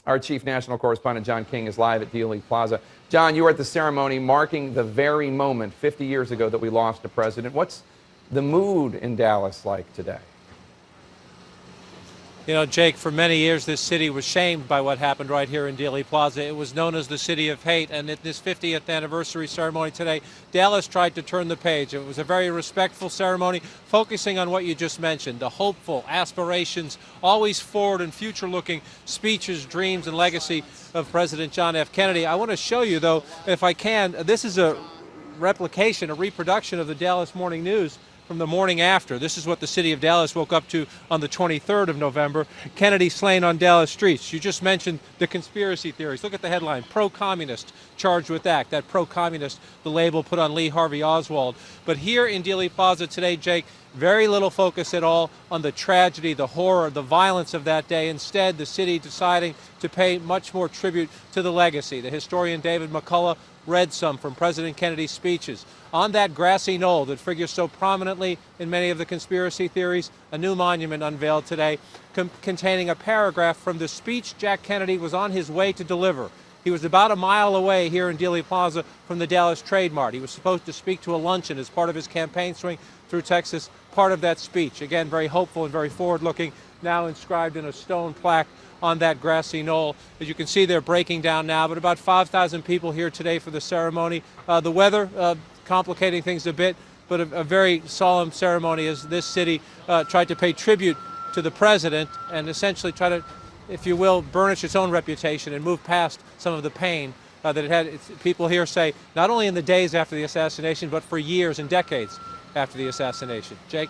Our chief national correspondent, John King, is live at Dealey Plaza. John, you were at the ceremony marking the very moment 50 years ago that we lost a president. What's the mood in Dallas like today? You know, Jake, for many years this city was shamed by what happened right here in Dealey Plaza. It was known as the city of hate, and at this 50th anniversary ceremony today, Dallas tried to turn the page. It was a very respectful ceremony, focusing on what you just mentioned, the hopeful aspirations, always forward and future-looking speeches, dreams, and legacy of President John F. Kennedy. I want to show you, though, if I can, this is a replication, a reproduction of the Dallas Morning News from the morning after. This is what the city of Dallas woke up to on the 23rd of November. Kennedy slain on Dallas streets. You just mentioned the conspiracy theories. Look at the headline, pro-communist, charged with act. That pro-communist, the label put on Lee Harvey Oswald. But here in Dealey Plaza today, Jake, very little focus at all on the tragedy, the horror, the violence of that day. Instead, the city deciding to pay much more tribute to the legacy. The historian David McCullough read some from President Kennedy's speeches. On that grassy knoll that figures so prominently in many of the conspiracy theories, a new monument unveiled today containing a paragraph from the speech Jack Kennedy was on his way to deliver. He was about a mile away here in Dealey Plaza from the Dallas Trade Mart. He was supposed to speak to a luncheon as part of his campaign swing through Texas, part of that speech. Again, very hopeful and very forward-looking, now inscribed in a stone plaque on that grassy knoll. As you can see, they're breaking down now, but about 5,000 people here today for the ceremony. The weather complicating things a bit, but a very solemn ceremony as this city tried to pay tribute to the president and essentially try to, if you will, burnish its own reputation and move past some of the pain that it had. People here say not only in the days after the assassination, but for years and decades after the assassination. Jake?